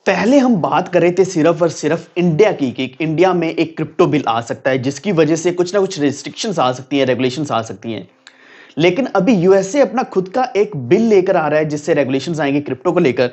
पहले हम बात कर रहे थे सिर्फ और सिर्फ इंडिया की कि इंडिया में एक क्रिप्टो बिल आ सकता है जिसकी वजह से कुछ ना कुछ रिस्ट्रिक्शंस आ सकती हैं, रेगुलेशंस आ सकती हैं। लेकिन अभी यूएसए अपना खुद का एक बिल लेकर आ रहा है जिससे रेगुलेशंस आएंगे क्रिप्टो को लेकर,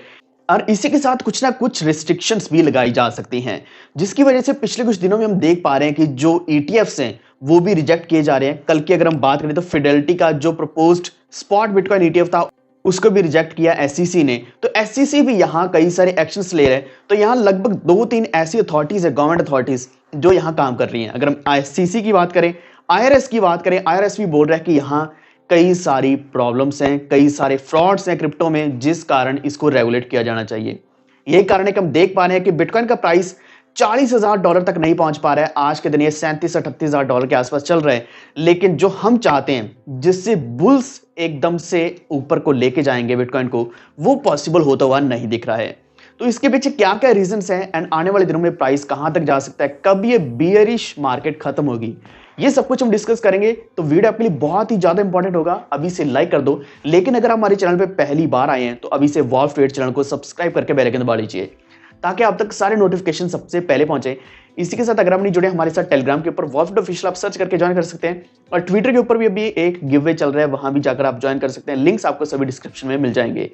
और इसी के साथ कुछ ना कुछ रिस्ट्रिक्शंस भी लगाई जा सकती हैं, जिसकी वजह से पिछले कुछ दिनों में हम देख पा रहे हैं कि जो ईटीएफ्स हैं वो भी रिजेक्ट किए जा रहे हैं। कल की अगर हम बात करें तो फिडेलिटी का जो प्रपोज्ड स्पॉट बिटकॉइन ईटीएफ था उसको भी रिजेक्ट किया एसईसी ने। तो एसईसी भी यहाँ कई सारे एक्शंस ले रहे हैं। तो यहाँ लगभग 2-3 ऐसी अथॉरिटीज है, गवर्नमेंट अथॉरिटीज, जो यहाँ काम कर रही हैं। अगर हम एसईसी की बात करें, आईआरएस की बात करें, आईआरएस भी बोल रहा है कि यहाँ कई सारी प्रॉब्लम्स हैं, कई सारे फ्रॉड्स हैं क्रिप्टो में, जिस कारण इसको रेगुलेट किया जाना चाहिए। यही कारण है कि हम देख पा रहे हैं कि बिटकॉइन का प्राइस $40,000 तक नहीं पहुंच पा रहा है। आज के दिन ये $37,000-38,000 के आसपास चल रहे हैं। लेकिन जो हम चाहते हैं जिससे बुल्स एकदम से ऊपर को लेके जाएंगे बिटकॉइन को, वो पॉसिबल होता हुआ नहीं दिख रहा है। तो इसके पीछे क्या क्या रीजंस हैं एंड आने वाले दिनों में प्राइस कहां तक जा सकता है, कब ये बियरिश मार्केट खत्म होगी, ये सब कुछ हम डिस्कस करेंगे। तो वीडियो आपके लिए बहुत ही ज्यादा इंपॉर्टेंट होगा, अभी से लाइक कर दो। लेकिन अगर हमारे चैनल पे पहली बार आए हैं तो अभी से वॉल्फ ट्रेड चैनल को सब्सक्राइब करके बेल आइकन दबा लीजिए ताकि आप तक सारे नोटिफिकेशन सबसे पहले पहुंचे। इसी के साथ अगर आप नहीं जुड़े हमारे साथ टेलीग्राम के ऊपर वॉल्फ ऑफिशियल आप सर्च करके ज्वाइन कर सकते हैं, और ट्विटर के ऊपर भी अभी एक गिव अवे चल रहा है, वहां भी जाकर आप ज्वाइन कर सकते हैं। लिंक्स आपको सभी डिस्क्रिप्शन में मिल जाएंगे।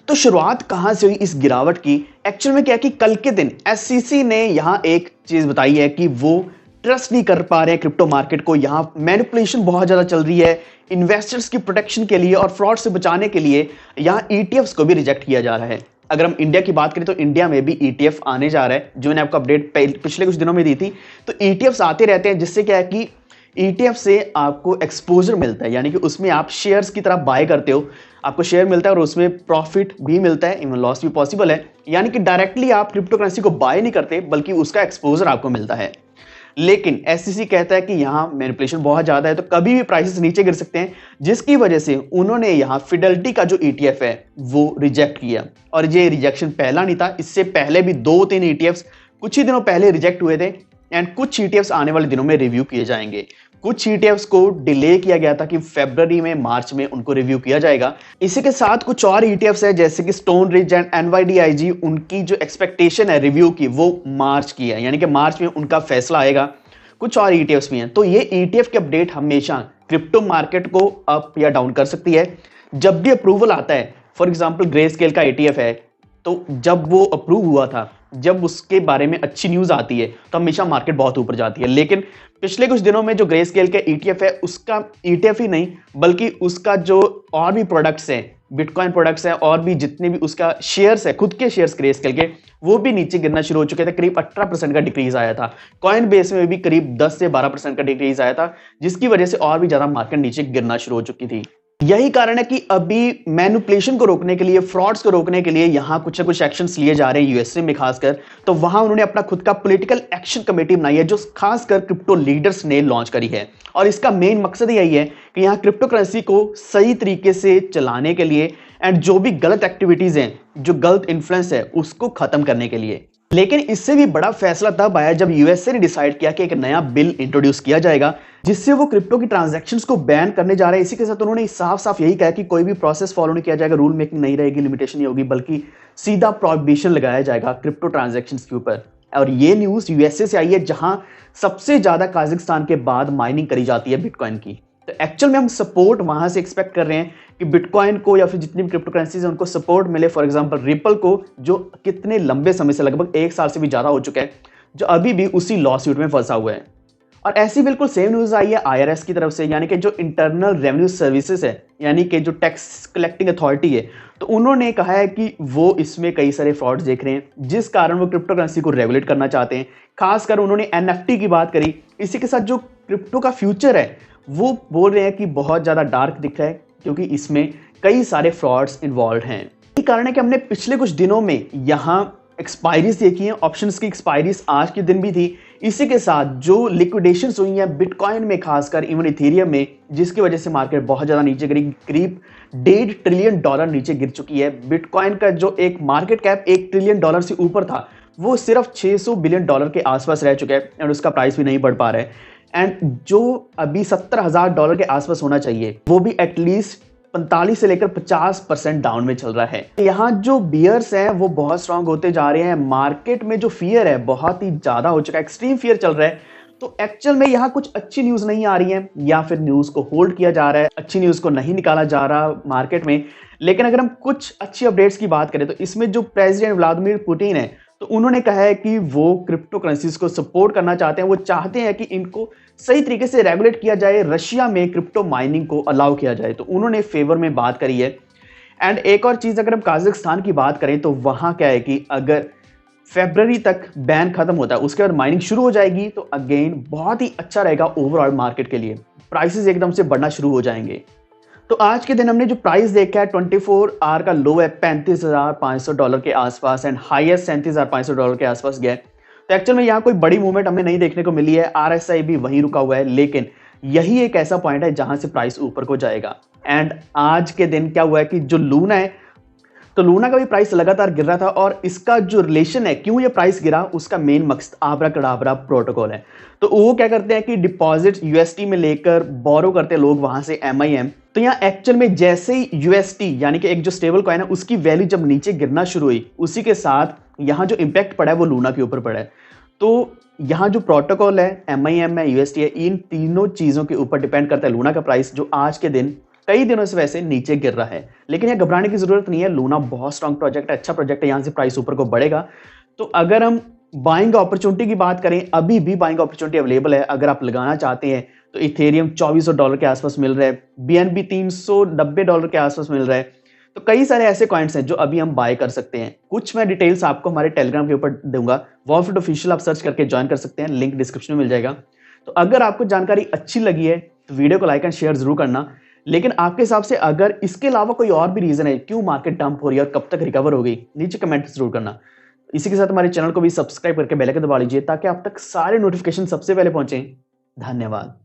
तो शुरुआत कहां से हुई इस गिरावट की? एक्चुअल में क्या कि कल के दिन एससीसी ने यहां एक चीज बताई है कि वो ट्रस्ट नहीं कर पा रहे हैं क्रिप्टो मार्केट को। यहां मैनिपुलेशन बहुत ज्यादा चल रही है। इन्वेस्टर्स की प्रोटेक्शन के लिए और फ्रॉड से बचाने के लिए यहां ईटीएफ्स को भी रिजेक्ट किया जा रहा है। अगर हम इंडिया की बात करें तो इंडिया में भी ईटीएफ आने जा रहा है, जो मैंने आपको अपडेट पिछले कुछ दिनों में दी थी। तो ईटीएफ्स आते रहते हैं, जिससे क्या है कि ईटीएफ से आपको एक्सपोजर मिलता है, यानी कि उसमें आप शेयर्स की तरह बाय करते हो, आपको शेयर मिलता है और उसमें प्रॉफिट भी मिलता है, इवन लॉस भी पॉसिबल है। यानी कि डायरेक्टली आप क्रिप्टो करेंसी को बाय नहीं करते, बल्कि उसका एक्सपोजर आपको मिलता है। लेकिन एससीसी कहता है कि यहां मैनिपुलेशन बहुत ज्यादा है, तो कभी भी प्राइसेस नीचे गिर सकते हैं, जिसकी वजह से उन्होंने यहां फिडेलिटी का जो ईटीएफ है वो रिजेक्ट किया। और ये रिजेक्शन पहला नहीं था, इससे पहले भी 2-3 ईटीएफ्स कुछ ही दिनों पहले रिजेक्ट हुए थे, एंड कुछ ईटीएफ्स आने वाले दिनों में रिव्यू किए जाएंगे। कुछ ईटीएफ्स को डिले किया गया था कि फरवरी में, मार्च में उनको रिव्यू किया जाएगा। इसी के साथ कुछ और ईटीएफ्स है जैसे कि स्टोन रिज एंड एनवाईडीआईजी, उनकी जो एक्सपेक्टेशन है रिव्यू की वो मार्च की है, यानी कि मार्च में उनका फैसला आएगा। कुछ और ईटीएफ्स भी हैं। तो ये ईटीएफ की अपडेट हमेशा क्रिप्टो मार्केट को अप या डाउन कर सकती है। जब भी अप्रूवल आता है, फॉर एग्जांपल ग्रे स्केल का ईटीएफ है, तो जब वो अप्रूव हुआ था, जब उसके बारे में अच्छी न्यूज आती है तो हमेशा मार्केट बहुत ऊपर जाती है। लेकिन पिछले कुछ दिनों में जो ग्रे स्केल का ईटीएफ है, उसका ईटीएफ ही नहीं बल्कि उसका जो और भी प्रोडक्ट्स हैं, बिटकॉइन प्रोडक्ट्स हैं, और भी जितने भी उसका शेयर्स है, खुद के शेयर्स ग्रे स्केल के, वो भी नीचे गिरना शुरू हो चुके थे। करीब 18% का डिक्रीज आया था। कॉइन बेस में भी करीब 10 से 12% का डिक्रीज आया था, जिसकी वजह से और भी ज्यादा मार्केट नीचे गिरना शुरू हो चुकी थी। यही कारण है कि अभी मैनिपुलेशन को रोकने के लिए, फ्रॉड्स को रोकने के लिए यहां कुछ ना कुछ एक्शंस लिए जा रहे हैं यूएसए में खासकर। तो वहां उन्होंने अपना खुद का पॉलिटिकल एक्शन कमेटी बनाई है, जो खासकर क्रिप्टो लीडर्स ने लॉन्च करी है। और इसका मेन मकसद यही है कि यहां क्रिप्टो करेंसी को सही तरीके से चलाने के लिए, एंड जो भी गलत एक्टिविटीज हैं, जो गलत इन्फ्लुएंस है, उसको खत्म करने के लिए। लेकिन इससे भी बड़ा फैसला तब आया जब यूएसए ने डिसाइड किया कि एक नया बिल इंट्रोड्यूस किया जाएगा जिससे वो क्रिप्टो की ट्रांजैक्शंस को बैन करने जा रहे हैं। इसी के साथ उन्होंने साफ साफ यही कहा कि कोई भी प्रोसेस फॉलो नहीं किया जाएगा, रूल मेकिंग नहीं रहेगी, लिमिटेशन नहीं होगी, बल्कि सीधा प्रोहिबिशन लगाया जाएगा क्रिप्टो ट्रांजैक्शंस के ऊपर। और ये न्यूज यूएसए से आई है, जहां सबसे ज्यादा काजाकिस्तान के बाद माइनिंग करी जाती है बिटकॉइन की। तो एक्चुअल में हम सपोर्ट वहां से एक्सपेक्ट कर रहे हैं कि बिटकॉइन को या फिर जितनी भी क्रिप्टो करेंसीज हैं उनको सपोर्ट मिले। फॉर एग्जांपल रिपल को, जो कितने लंबे समय से, लगभग 1 साल से भी ज्यादा हो चुका है, जो अभी भी उसी लॉ सूट में फंसा हुआ है। और ऐसी बिल्कुल सेम न्यूज आई है आईआरएस की तरफ से, यानी कि जो इंटरनल रेवेन्यू सर्विसेज है, यानी कि जो टैक्स कलेक्टिंग अथॉरिटी है। तो उन्होंने कहा है कि वो इसमें कई सारे फ्रॉड्स देख रहे हैं, जिस कारण वो क्रिप्टो करेंसी को रेगुलेट करना चाहते हैं। खासकर उन्होंने एनएफटी की बात करी। इसी के साथ जो क्रिप्टो का फ्यूचर है, वो बोल रहे हैं कि बहुत ज्यादा डार्क दिख रहा है, क्योंकि इसमें कई सारे फ्रॉड्स इन्वॉल्व हैं। यही कारण है कि हमने पिछले कुछ दिनों में यहां एक्सपायरीज देखी हैं, ऑप्शंस की एक्सपायरीज आज के दिन भी थी। इसी के साथ जो लिक्विडेशंस हुई हैं बिटकॉइन में, खासकर इवन इथेरियम में, जिसकी वजह से मार्केट बहुत ज्यादा नीचे गिरी, करीब $1.5 ट्रिलियन नीचे गिर चुकी है। बिटकॉइन का जो एक मार्केट कैप $1 ट्रिलियन से ऊपर था, वो सिर्फ $600 बिलियन के आसपास रह चुका है, एंड उसका प्राइस भी नहीं बढ़ पा रहा है। एंड जो अभी $70,000 के आसपास होना चाहिए, वो भी एटलीस्ट 45 से लेकर 50% डाउन में चल रहा है। यहाँ जो बियर्स हैं वो बहुत स्ट्रांग होते जा रहे हैं। मार्केट में जो फियर है बहुत ही ज्यादा हो चुका है, एक्सट्रीम फियर चल रहा है। तो एक्चुअल में यहाँ कुछ अच्छी न्यूज नहीं आ रही है, या फिर न्यूज को होल्ड किया जा रहा है, अच्छी न्यूज को नहीं निकाला जा रहा मार्केट में। लेकिन अगर हम कुछ अच्छी अपडेट्स की बात करें तो इसमें जो प्रेसिडेंट व्लादिमीर पुतिन है, तो उन्होंने कहा है कि वो क्रिप्टो करेंसीज को सपोर्ट करना चाहते हैं। वो चाहते हैं कि इनको सही तरीके से रेगुलेट किया जाए, रशिया में क्रिप्टो माइनिंग को अलाउ किया जाए। तो उन्होंने फेवर में बात करी है। एंड एक और चीज, अगर हम काजाकिस्तान की बात करें तो वहां क्या है कि अगर फरवरी तक बैन खत्म होता है, उसके बाद माइनिंग शुरू हो जाएगी, तो अगेन बहुत ही अच्छा रहेगा ओवरऑल मार्केट के लिए। प्राइसेस एकदम से बढ़ना शुरू हो जाएंगे। तो आज के दिन हमने जो प्राइस देखा है, 24 आवर का लो है $35,500 के आसपास एंड हाईएस्ट $37,500 के आसपास गया है। तो एक्चुअल में यहाँ कोई बड़ी मूवमेंट हमें नहीं देखने को मिली है। RSI भी वहीं रुका हुआ है, लेकिन यही एक ऐसा पॉइंट है जहां से प्राइस ऊपर को जाएगा। एंड आज के दिन क्या हुआ है कि जो लूना है, तो लूना का भी प्राइस लगातार गिर रहा था, और इसका जो रिलेशन है क्यों ये प्राइस गिरा, उसका मेन मकसद आब्राकडाब्रा प्रोटोकॉल है। तो वो क्या करते हैं कि डिपॉजिट UST में लेकर बोरो करते हैं लोग वहां से MIM। तो यहाँ एक्चुअल में जैसे ही UST यानी कि एक जो स्टेबल कॉइन है उसकी वैल्यू जब नीचे गिरना शुरू हुई, उसी के साथ यहाँ जो इंपैक्ट पड़ा है वो लूना के ऊपर पड़ा है। तो यहाँ जो प्रोटोकॉल है, MIM है, UST है, इन तीनों चीजों के ऊपर डिपेंड करता है लूना का प्राइस, जो आज के दिन कई दिनों से वैसे नीचे गिर रहा है। लेकिन यह घबराने की जरूरत नहीं है, लूना बहुत स्ट्रांग प्रोजेक्ट है, अच्छा प्रोजेक्ट है, यहाँ से प्राइस ऊपर को बढ़ेगा। तो अगर हम बाइंग अपॉर्चुनिटी की बात करें, अभी भी बाइंग अपॉर्चुनिटी अवेलेबल है। अगर आप लगाना चाहते हैं तो इथेरियम $2400 के आसपास मिल रहा है, BNB $390 के आसपास मिल रहा है। तो कई सारे ऐसे कॉइन्स हैं जो अभी हम बाय कर सकते हैं। कुछ मैं डिटेल्स आपको हमारे टेलीग्राम के ऊपर दूंगा, वॉरफिट ऑफिशियल आप सर्च करके ज्वाइन कर सकते हैं, लिंक डिस्क्रिप्शन में मिल जाएगा। तो अगर आपको जानकारी अच्छी लगी है तो वीडियो को लाइक एंड शेयर जरूर करना। लेकिन आपके हिसाब से अगर इसके अलावा कोई और भी रीजन है क्यों मार्केट डंप हो रही है और कब तक रिकवर होगी, नीचे कमेंट जरूर करना। इसी के साथ हमारे चैनल को भी सब्सक्राइब करके बेल आइकन दबा लीजिए, ताकि आप तक सारे नोटिफिकेशन सबसे पहले पहुंचे। धन्यवाद।